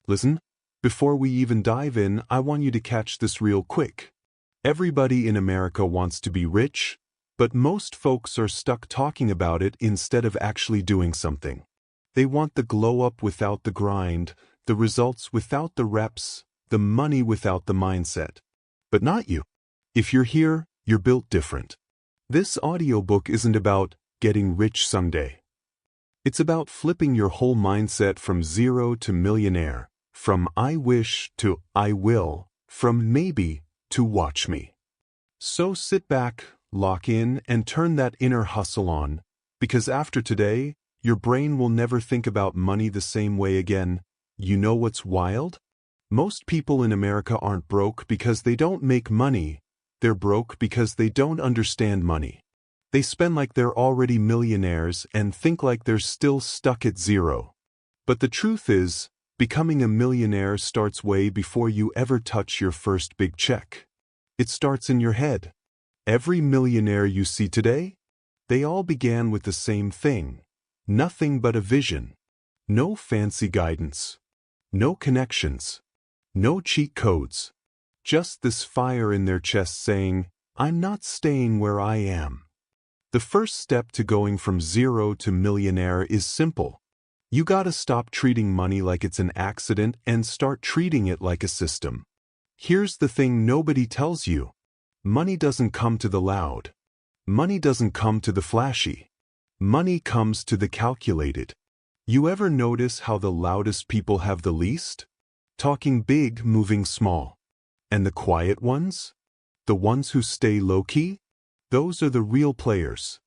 Listen, before we even dive in, I want you to catch this real quick. Everybody in America wants to be rich, but most folks are stuck talking about it instead of actually doing something. They want the glow up without the grind, the results without the reps, the money without the mindset. But not you. If you're here, you're built different. This audiobook isn't about getting rich someday. It's about flipping your whole mindset from zero to millionaire, from I wish to I will, from maybe to watch me. So sit back, lock in, and turn that inner hustle on, because after today, your brain will never think about money the same way again. You know what's wild? Most people in America aren't broke because they don't make money. They're broke because they don't understand money. They spend like they're already millionaires and think like they're still stuck at zero. But the truth is, becoming a millionaire starts way before you ever touch your first big check. It starts in your head. Every millionaire you see today, they all began with the same thing. Nothing but a vision. No fancy guidance. No connections. No cheat codes. Just this fire in their chest saying, I'm not staying where I am. The first step to going from zero to millionaire is simple. You gotta stop treating money like it's an accident and start treating it like a system. Here's the thing nobody tells you. Money doesn't come to the loud. Money doesn't come to the flashy. Money comes to the calculated. You ever notice how the loudest people have the least? Talking big, moving small. And the quiet ones? The ones who stay low-key? Those are the real players.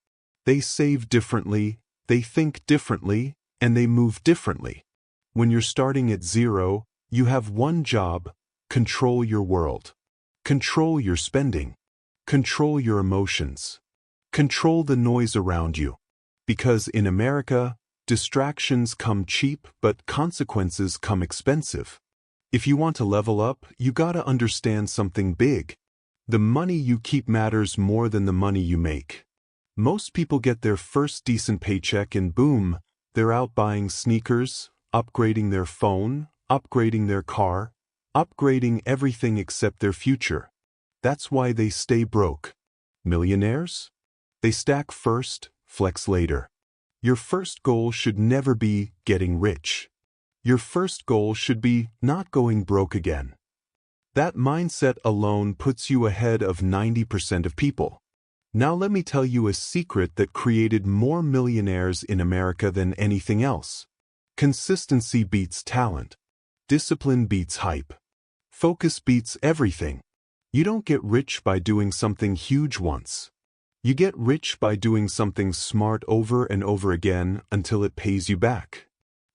They save differently, they think differently, and they move differently. When you're starting at zero, you have one job: control your world. Control your spending. Control your emotions. Control the noise around you. Because in America, distractions come cheap, but consequences come expensive. If you want to level up, you gotta understand something big. The money you keep matters more than the money you make. Most people get their first decent paycheck and boom, they're out buying sneakers, upgrading their phone, upgrading their car, upgrading everything except their future. That's why they stay broke. Millionaires? They stack first, flex later. Your first goal should never be getting rich. Your first goal should be not going broke again. That mindset alone puts you ahead of 90% of people. Now let me tell you a secret that created more millionaires in America than anything else. Consistency beats talent. Discipline beats hype. Focus beats everything. You don't get rich by doing something huge once. You get rich by doing something smart over and over again until it pays you back.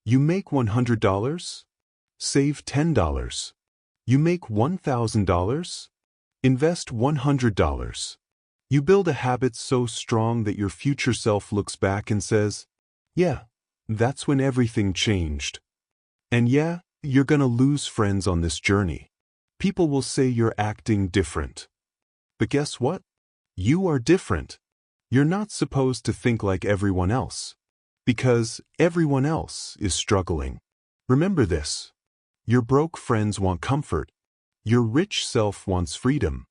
You make $100? Save $10. You make $1,000? Invest $100. You build a habit so strong that your future self looks back and says, yeah, that's when everything changed. And yeah, you're gonna lose friends on this journey. People will say you're acting different. But guess what? You are different. You're not supposed to think like everyone else. Because everyone else is struggling. Remember this. Your broke friends want comfort. Your rich self wants freedom.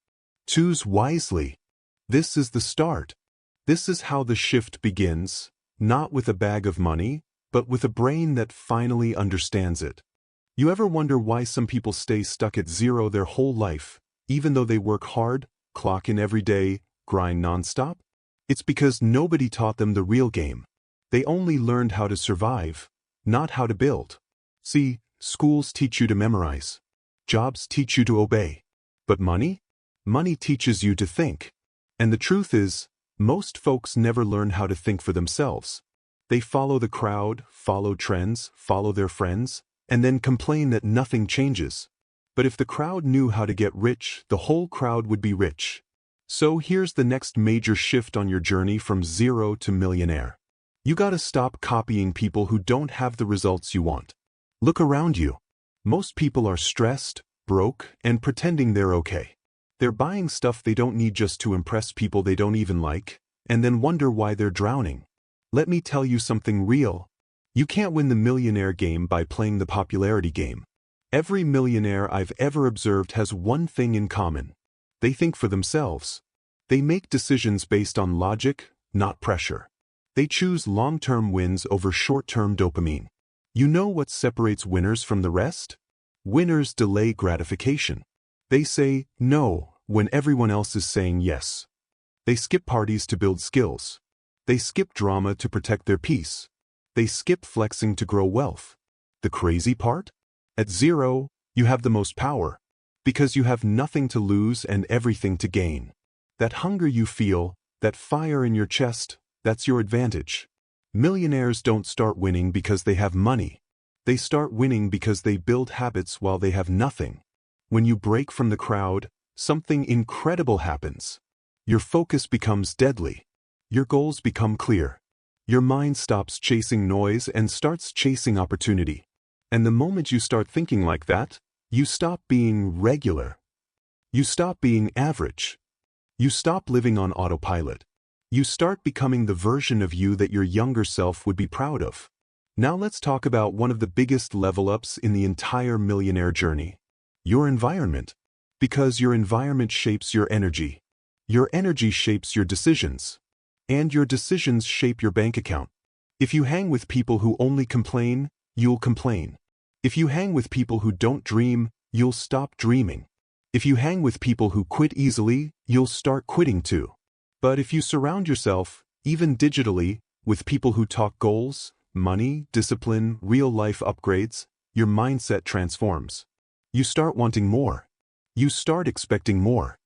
Choose wisely. This is the start. This is how the shift begins, not with a bag of money, but with a brain that finally understands it. You ever wonder why some people stay stuck at zero their whole life, even though they work hard, clock in every day, grind nonstop? It's because nobody taught them the real game. They only learned how to survive, not how to build. See, schools teach you to memorize. Jobs teach you to obey. But money? Money teaches you to think. And the truth is, most folks never learn how to think for themselves. They follow the crowd, follow trends, follow their friends, and then complain that nothing changes. But if the crowd knew how to get rich, the whole crowd would be rich. So here's the next major shift on your journey from zero to millionaire. You gotta stop copying people who don't have the results you want. Look around you. Most people are stressed, broke, and pretending they're okay. They're buying stuff they don't need just to impress people they don't even like, and then wonder why they're drowning. Let me tell you something real. You can't win the millionaire game by playing the popularity game. Every millionaire I've ever observed has one thing in common. They think for themselves. They make decisions based on logic, not pressure. They choose long-term wins over short-term dopamine. You know what separates winners from the rest? Winners delay gratification. They say no when everyone else is saying yes. They skip parties to build skills. They skip drama to protect their peace. They skip flexing to grow wealth. The crazy part? At zero, you have the most power, because you have nothing to lose and everything to gain. That hunger you feel, that fire in your chest, that's your advantage. Millionaires don't start winning because they have money. They start winning because they build habits while they have nothing. When you break from the crowd, something incredible happens. Your focus becomes deadly. Your goals become clear. Your mind stops chasing noise and starts chasing opportunity. And the moment you start thinking like that, you stop being regular. You stop being average. You stop living on autopilot. You start becoming the version of you that your younger self would be proud of. Now let's talk about one of the biggest level-ups in the entire millionaire journey. Your environment. Because your environment shapes your energy. Your energy shapes your decisions. And your decisions shape your bank account. If you hang with people who only complain, you'll complain. If you hang with people who don't dream, you'll stop dreaming. If you hang with people who quit easily, you'll start quitting too. But if you surround yourself, even digitally, with people who talk goals, money, discipline, real-life upgrades, your mindset transforms. You start wanting more. You start expecting more.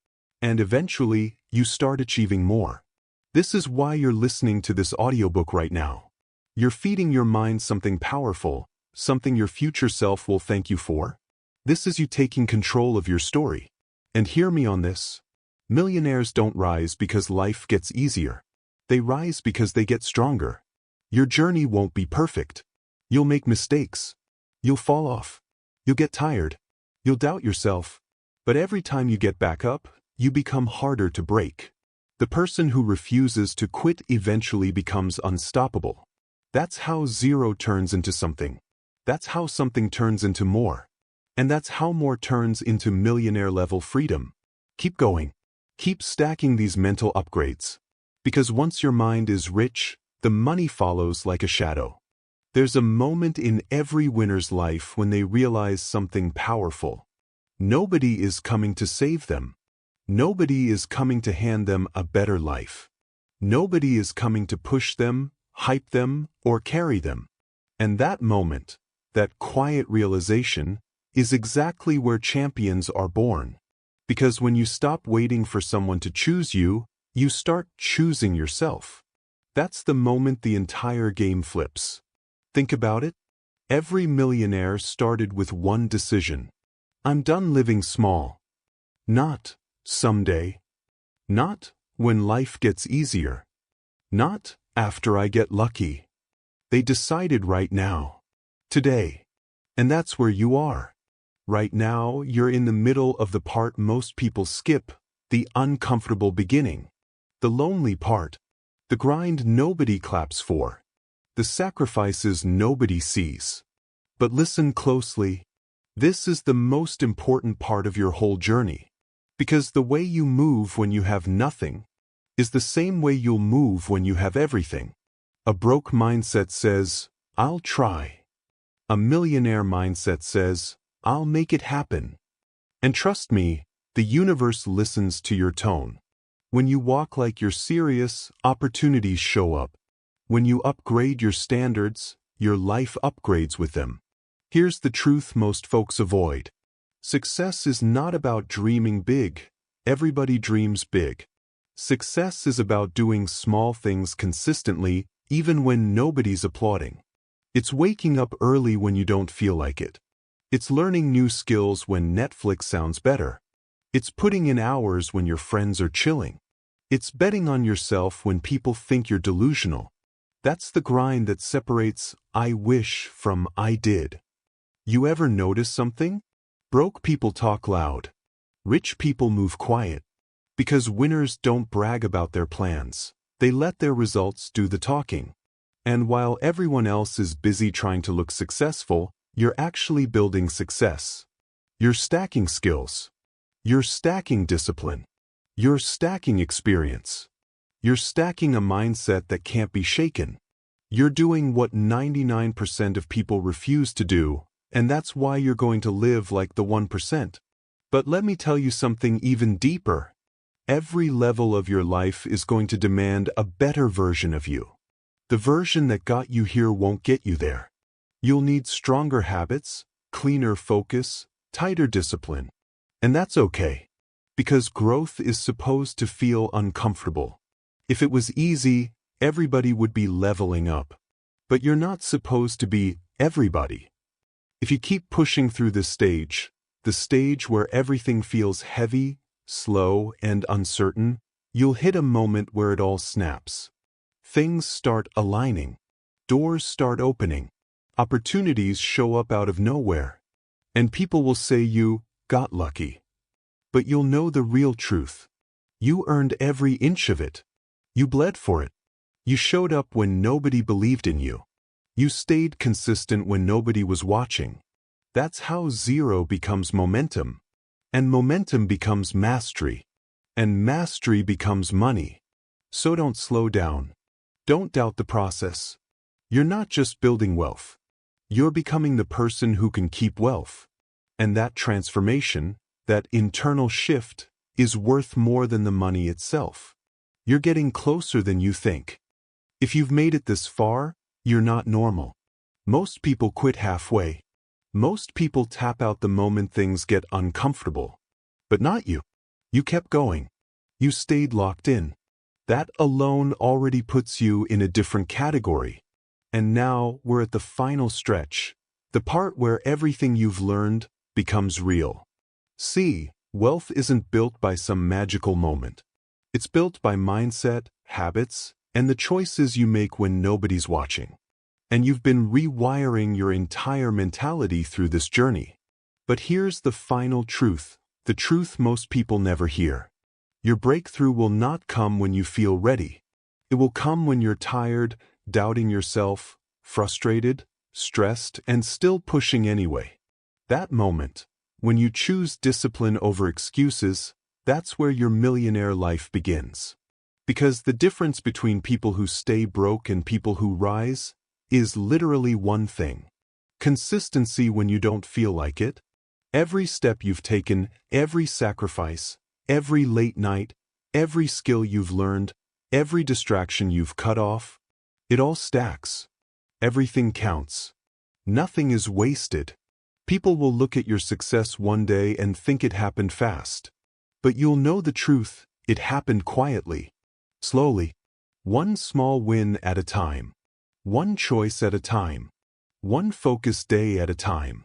And eventually, you start achieving more. This is why you're listening to this audiobook right now. You're feeding your mind something powerful, something your future self will thank you for. This is you taking control of your story. And hear me on this. Millionaires don't rise because life gets easier. They rise because they get stronger. Your journey won't be perfect. You'll make mistakes. You'll fall off. You'll get tired. You'll doubt yourself. But every time you get back up, you become harder to break. The person who refuses to quit eventually becomes unstoppable. That's how zero turns into something. That's how something turns into more. And that's how more turns into millionaire-level freedom. Keep going. Keep stacking these mental upgrades. Because once your mind is rich, the money follows like a shadow. There's a moment in every winner's life when they realize something powerful. Nobody is coming to save them. Nobody is coming to hand them a better life. Nobody is coming to push them, hype them, or carry them. And that moment, that quiet realization, is exactly where champions are born. Because when you stop waiting for someone to choose you, you start choosing yourself. That's the moment the entire game flips. Think about it. Every millionaire started with one decision. I'm done living small. Not someday. Not when life gets easier. Not after I get lucky. They decided right now. Today. And that's where you are. Right now, you're in the middle of the part most people skip, the uncomfortable beginning. The lonely part. The grind nobody claps for. The sacrifices nobody sees. But listen closely. This is the most important part of your whole journey. Because the way you move when you have nothing is the same way you'll move when you have everything. A broke mindset says, I'll try. A millionaire mindset says, I'll make it happen. And trust me, the universe listens to your tone. When you walk like you're serious, opportunities show up. When you upgrade your standards, your life upgrades with them. Here's the truth most folks avoid. Success is not about dreaming big. Everybody dreams big. Success is about doing small things consistently, even when nobody's applauding. It's waking up early when you don't feel like it. It's learning new skills when Netflix sounds better. It's putting in hours when your friends are chilling. It's betting on yourself when people think you're delusional. That's the grind that separates I wish from I did. You ever notice something? Broke people talk loud. Rich people move quiet. Because winners don't brag about their plans. They let their results do the talking. And while everyone else is busy trying to look successful, You're actually building success. You're stacking skills. You're stacking discipline. You're stacking experience. You're stacking a mindset that can't be shaken. You're doing what 99% of people refuse to do, and that's why you're going to live like the 1%. But let me tell you something even deeper. Every level of your life is going to demand a better version of you. The version that got you here won't get you there. You'll need stronger habits, cleaner focus, tighter discipline. And that's okay, because growth is supposed to feel uncomfortable. If it was easy, everybody would be leveling up. But you're not supposed to be everybody. If you keep pushing through this stage, the stage where everything feels heavy, slow, and uncertain, you'll hit a moment where it all snaps. Things start aligning. Doors start opening. Opportunities show up out of nowhere. And people will say you got lucky. But you'll know the real truth. You earned every inch of it. You bled for it. You showed up when nobody believed in you. You stayed consistent when nobody was watching. That's how zero becomes momentum. And momentum becomes mastery. And mastery becomes money. So don't slow down. Don't doubt the process. You're not just building wealth. You're becoming the person who can keep wealth. And that transformation, that internal shift, is worth more than the money itself. You're getting closer than you think. If you've made it this far, you're not normal. Most people quit halfway. Most people tap out the moment things get uncomfortable. But not you. You kept going. You stayed locked in. That alone already puts you in a different category. And now we're at the final stretch, the part where everything you've learned becomes real. See, wealth isn't built by some magical moment. It's built by mindset, habits, and the choices you make when nobody's watching. And you've been rewiring your entire mentality through this journey. But here's the final truth, the truth most people never hear. Your breakthrough will not come when you feel ready. It will come when you're tired, doubting yourself, frustrated, stressed, and still pushing anyway. That moment, when you choose discipline over excuses, that's where your millionaire life begins. Because the difference between people who stay broke and people who rise is literally one thing. Consistency when you don't feel like it. Every step you've taken, every sacrifice, every late night, every skill you've learned, every distraction you've cut off, it all stacks. Everything counts. Nothing is wasted. People will look at your success one day and think it happened fast. But you'll know the truth, it happened quietly. Slowly. One small win at a time. One choice at a time. One focused day at a time.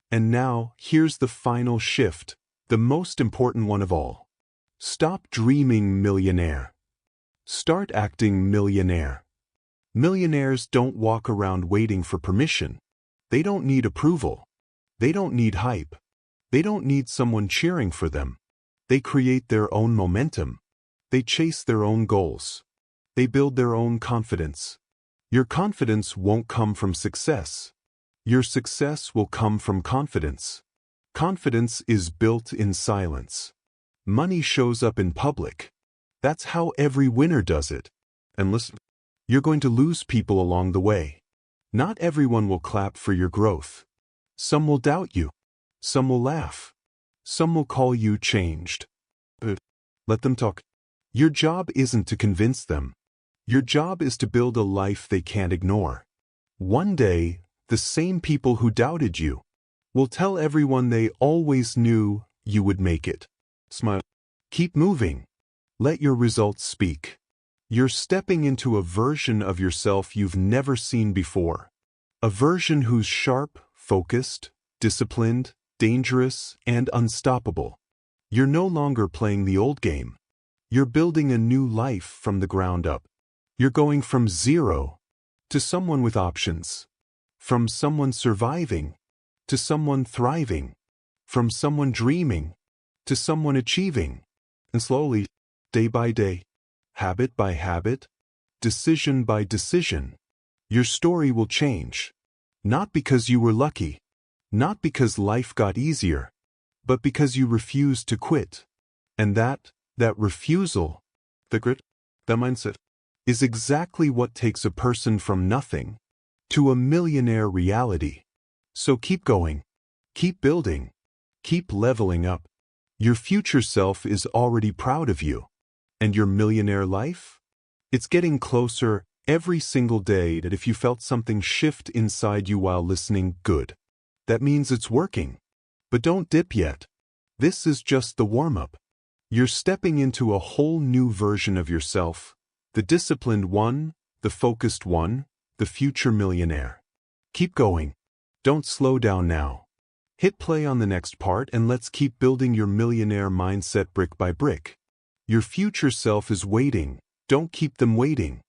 And now, here's the final shift, the most important one of all. Stop dreaming millionaire. Start acting millionaire. Millionaires don't walk around waiting for permission. They don't need approval. They don't need hype. They don't need someone cheering for them. They create their own momentum. They chase their own goals. They build their own confidence. Your confidence won't come from success. Your success will come from confidence. Confidence is built in silence. Money shows up in public. That's how every winner does it. And listen, you're going to lose people along the way. Not everyone will clap for your growth. Some will doubt you. Some will laugh. Some will call you changed. But let them talk. Your job isn't to convince them. Your job is to build a life they can't ignore. One day, the same people who doubted you will tell everyone they always knew you would make it. Smile. Keep moving. Let your results speak. You're stepping into a version of yourself you've never seen before. A version who's sharp, focused, disciplined, dangerous, and unstoppable. You're no longer playing the old game. You're building a new life from the ground up. You're going from zero to someone with options. From someone surviving to someone thriving. From someone dreaming to someone achieving. And slowly, day by day, habit by habit, decision by decision, your story will change. Not because you were lucky, Not because life got easier, but because you refused to quit. And that refusal, the grit, the mindset, is exactly what takes a person from nothing to a millionaire reality. So keep going, keep building, keep leveling up. Your future self is already proud of you. And your millionaire life? It's getting closer every single day. That if you felt something shift inside you while listening, good. That means it's working. But don't dip yet. This is just the warm-up. You're stepping into a whole new version of yourself. The disciplined one, the focused one, the future millionaire. Keep going. Don't slow down now. Hit play on the next part and let's keep building your millionaire mindset brick by brick. Your future self is waiting. Don't keep them waiting.